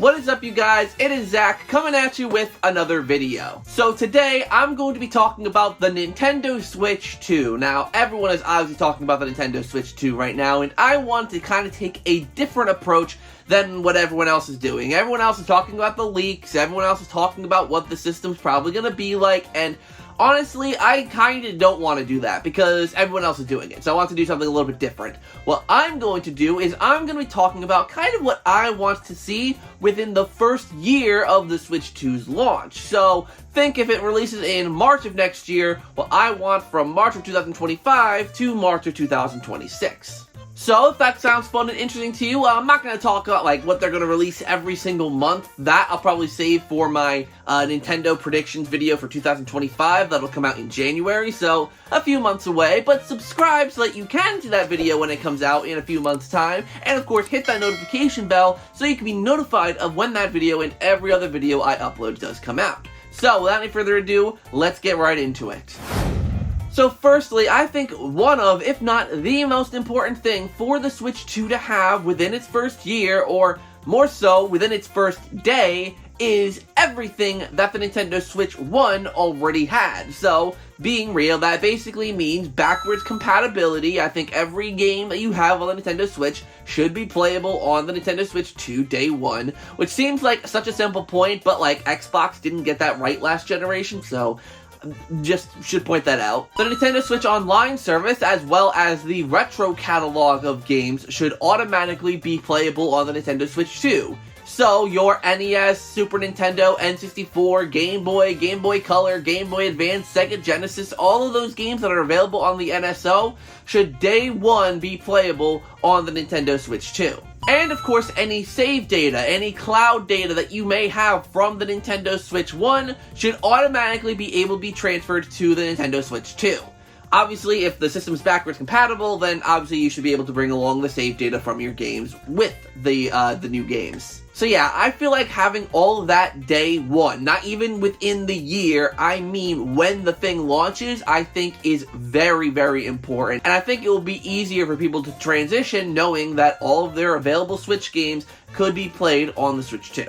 What is up, you guys? It is Zach coming at you with another video. So today I'm going to be talking about the Nintendo Switch 2. Now everyone is obviously talking about the Nintendo Switch 2 right now, and I want to kind of take a different approach than what everyone else is doing. Everyone else is talking about the leaks, everyone else is talking about what the system's probably going to be like, and honestly, I kind of don't want to do that because everyone else is doing it, so I want to do something a little bit different. What I'm going to do is I'm going to be talking about kind of what I want to see within the first year of the Switch 2's launch. So think if it releases in March of next year, what I want from March of 2025 to March of 2026. So, if that sounds fun and interesting to you, I'm not going to talk about like what they're going to release every single month. That I'll probably save for my Nintendo predictions video for 2025. That'll come out in January, so a few months away. But subscribe so that you can see that video when it comes out in a few months' time. And of course, hit that notification bell so you can be notified of when that video and every other video I upload does come out. So, without any further ado, let's get right into it. So firstly, I think one of, if not the most important thing for the Switch 2 to have within its first year, or more so within its first day, is everything that the Nintendo Switch 1 already had. So, being real, that basically means backwards compatibility. I think every game that you have on the Nintendo Switch should be playable on the Nintendo Switch 2 day one, which seems like such a simple point, but like Xbox didn't get that right last generation, so just should point that out. The Nintendo Switch Online service, as well as the retro catalog of games, should automatically be playable on the Nintendo Switch 2. So, your NES, Super Nintendo, N64, Game Boy Color, Game Boy Advance, Sega Genesis, all of those games that are available on the NSO should day one be playable on the Nintendo Switch 2. And of course, any save data, any cloud data that you may have from the Nintendo Switch 1 should automatically be able to be transferred to the Nintendo Switch 2. Obviously, if the system's backwards compatible, then obviously you should be able to bring along the save data from your games with the new games. So yeah, I feel like having all of that day one, not even within the year, I mean when the thing launches, I think is very, very important. And I think it will be easier for people to transition knowing that all of their available Switch games could be played on the Switch 2.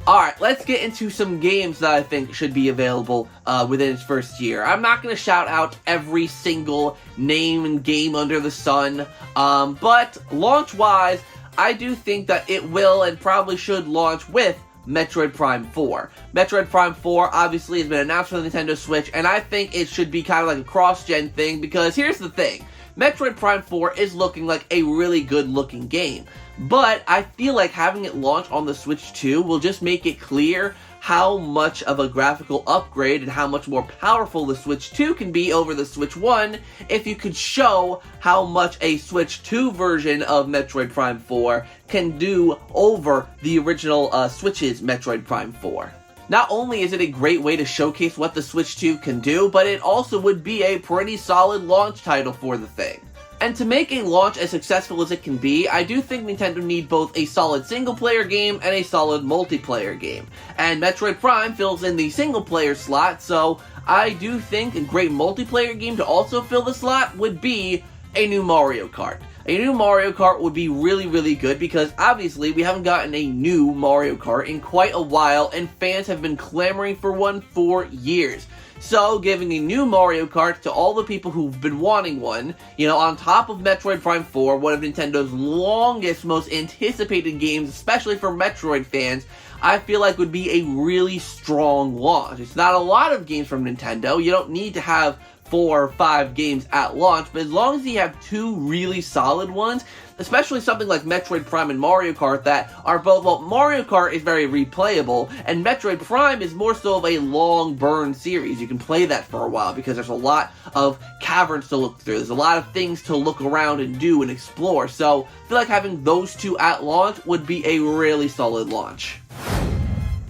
Alright, let's get into some games that I think should be available within its first year. I'm not going to shout out every single name and game under the sun, but launch-wise, I do think that it will and probably should launch with Metroid Prime 4. Metroid Prime 4 obviously has been announced for the Nintendo Switch, and I think it should be kind of like a cross-gen thing, because here's the thing. Metroid Prime 4 is looking like a really good-looking game, but I feel like having it launch on the Switch 2 will just make it clear how much of a graphical upgrade and how much more powerful the Switch 2 can be over the Switch 1 if you could show how much a Switch 2 version of Metroid Prime 4 can do over the original Switch's Metroid Prime 4. Not only is it a great way to showcase what the Switch 2 can do, but it also would be a pretty solid launch title for the thing. And to make a launch as successful as it can be, I do think Nintendo need both a solid single-player game and a solid multiplayer game. And Metroid Prime fills in the single-player slot, so I do think a great multiplayer game to also fill the slot would be a new Mario Kart. A new Mario Kart would be really, really good because obviously we haven't gotten a new Mario Kart in quite a while and fans have been clamoring for one for years. So, giving a new Mario Kart to all the people who've been wanting one, you know, on top of Metroid Prime 4, one of Nintendo's longest, most anticipated games, especially for Metroid fans, I feel like would be a really strong launch. It's not a lot of games from Nintendo. You don't need to have 4 or 5 games at launch, but as long as you have 2 really solid ones, especially something like Metroid Prime and Mario Kart that are both, well, Mario Kart is very replayable, and Metroid Prime is more so of a long burn series. You can play that for a while because there's a lot of caverns to look through. There's a lot of things to look around and do and explore, so I feel like having those 2 at launch would be a really solid launch.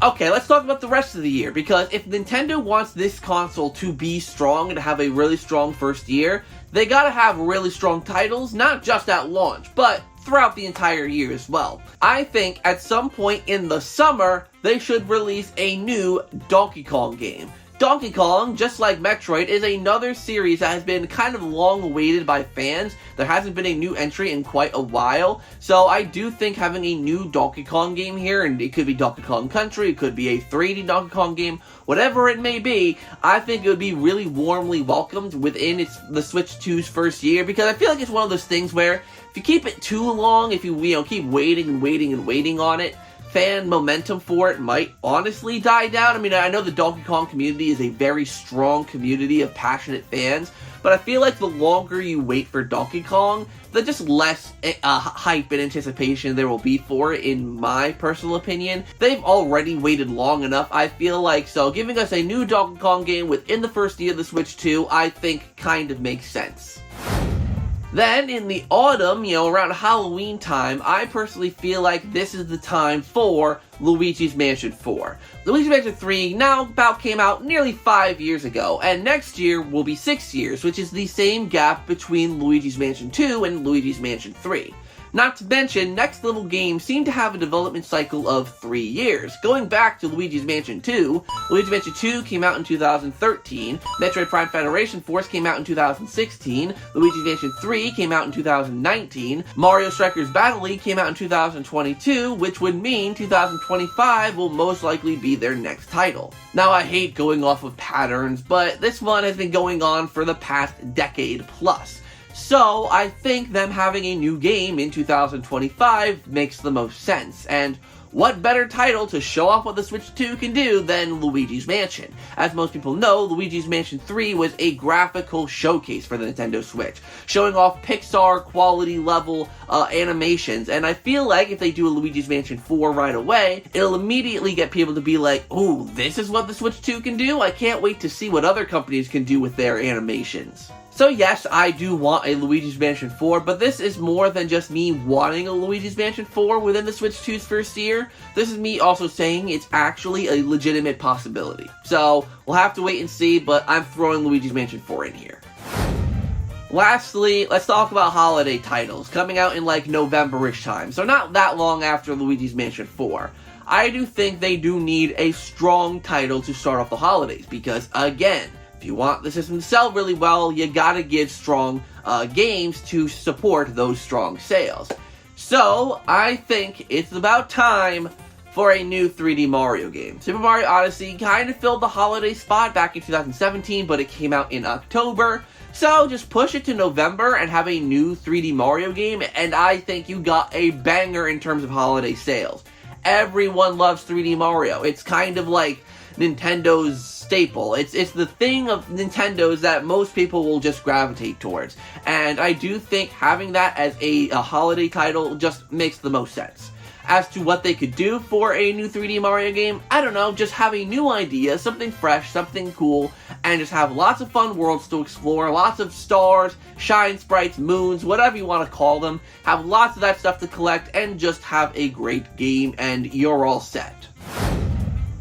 Okay, let's talk about the rest of the year, because if Nintendo wants this console to be strong and to have a really strong first year, they gotta have really strong titles, not just at launch, but throughout the entire year as well. I think at some point in the summer, they should release a new Donkey Kong game. Donkey Kong, just like Metroid, is another series that has been kind of long awaited by fans. There hasn't been a new entry in quite a while, so I do think having a new Donkey Kong game here, and it could be Donkey Kong Country, it could be a 3D Donkey Kong game, whatever it may be, I think it would be really warmly welcomed within the Switch 2's first year, because I feel like it's one of those things where if you keep it too long, if you keep waiting and waiting and waiting on it, fan momentum for it might honestly die down. I mean, I know the Donkey Kong community is a very strong community of passionate fans, but I feel like the longer you wait for Donkey Kong, the just less hype and anticipation there will be for it, in my personal opinion. They've already waited long enough, I feel like, so giving us a new Donkey Kong game within the first year of the Switch 2, I think kind of makes sense. Then, in the autumn, around Halloween time, I personally feel like this is the time for Luigi's Mansion 4. Luigi's Mansion 3 came out nearly 5 years ago, and next year will be 6 years, which is the same gap between Luigi's Mansion 2 and Luigi's Mansion 3. Not to mention, next level games seem to have a development cycle of 3 years. Going back to Luigi's Mansion 2, Luigi's Mansion 2 came out in 2013, Metroid Prime Federation Force came out in 2016, Luigi's Mansion 3 came out in 2019, Mario Strikers Battle League came out in 2022, which would mean 2025 will most likely be their next title. Now, I hate going off of patterns, but this one has been going on for the past decade plus. So, I think them having a new game in 2025 makes the most sense, and what better title to show off what the Switch 2 can do than Luigi's Mansion? As most people know, Luigi's Mansion 3 was a graphical showcase for the Nintendo Switch, showing off Pixar quality level animations, and I feel like if they do a Luigi's Mansion 4 right away, it'll immediately get people to be like, ooh, this is what the Switch 2 can do? I can't wait to see what other companies can do with their animations. So yes, I do want a Luigi's Mansion 4, but this is more than just me wanting a Luigi's Mansion 4 within the Switch 2's first year. This is me also saying it's actually a legitimate possibility. So, we'll have to wait and see, but I'm throwing Luigi's Mansion 4 in here. Lastly, let's talk about holiday titles, coming out in like November-ish time, so not that long after Luigi's Mansion 4. I do think they do need a strong title to start off the holidays, because again, if you want the system to sell really well, you gotta give strong games to support those strong sales. So, I think it's about time for a new 3D Mario game. Super Mario Odyssey kind of filled the holiday spot back in 2017, but it came out in October. So, just push it to November and have a new 3D Mario game, and I think you got a banger in terms of holiday sales. Everyone loves 3D Mario. It's kind of like Nintendo's staple. It's the thing of Nintendo's that most people will just gravitate towards. And I do think having that as a holiday title just makes the most sense. As to what they could do for a new 3D Mario game, I don't know, just have a new idea, something fresh, something cool, and just have lots of fun worlds to explore, lots of stars, shine sprites, moons, whatever you want to call them, have lots of that stuff to collect, and just have a great game, and you're all set.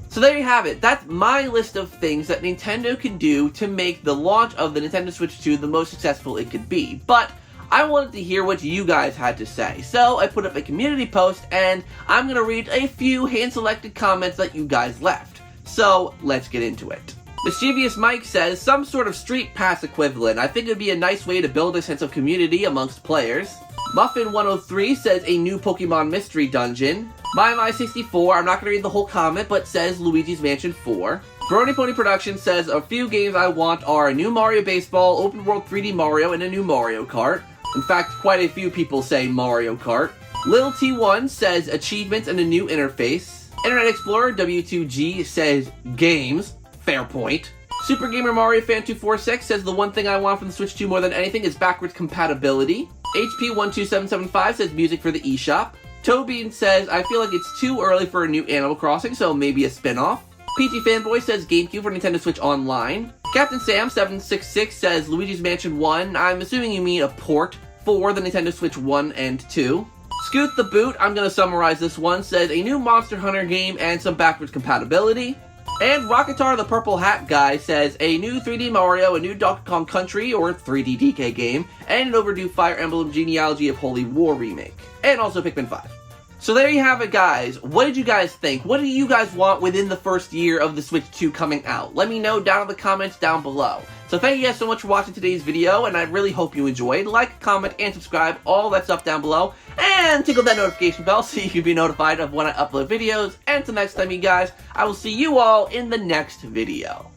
So there you have it. That's my list of things that Nintendo can do to make the launch of the Nintendo Switch 2 the most successful it could be. But I wanted to hear what you guys had to say. So I put up a community post and I'm going to read a few hand-selected comments that you guys left. So let's get into it. Mischievous Mike says, some sort of Street Pass equivalent. I think it would be a nice way to build a sense of community amongst players. Muffin103 says a new Pokemon Mystery Dungeon. MyMy64, I'm not going to read the whole comment, but says Luigi's Mansion 4. Brony Pony Productions says, a few games I want are a new Mario Baseball, Open World 3D Mario, and a new Mario Kart. In fact, quite a few people say Mario Kart. Lil T1 says achievements and a new interface. Internet Explorer W2G says games. Fair point. Super Gamer Mario Fan 246 says the one thing I want from the Switch 2 more than anything is backwards compatibility. HP12775 says music for the eShop. Toby says, I feel like it's too early for a new Animal Crossing, so maybe a spin-off. PT Fanboy says GameCube for Nintendo Switch Online. Captain Sam 766 says Luigi's Mansion 1. I'm assuming you mean a port for the Nintendo Switch 1 and 2. Scoot the Boot, I'm going to summarize this one, says a new Monster Hunter game and some backwards compatibility. And Rocketar the Purple Hat Guy says a new 3D Mario, a new Donkey Kong Country or 3D DK game, and an overdue Fire Emblem Genealogy of Holy War remake. And also Pikmin 5. So there you have it, guys. What did you guys think? What do you guys want within the first year of the Switch 2 coming out? Let me know down in the comments down below. So thank you guys so much for watching today's video, and I really hope you enjoyed. Like, comment, and subscribe, all that stuff down below. And tickle that notification bell so you can be notified of when I upload videos. And until next time, you guys, I will see you all in the next video.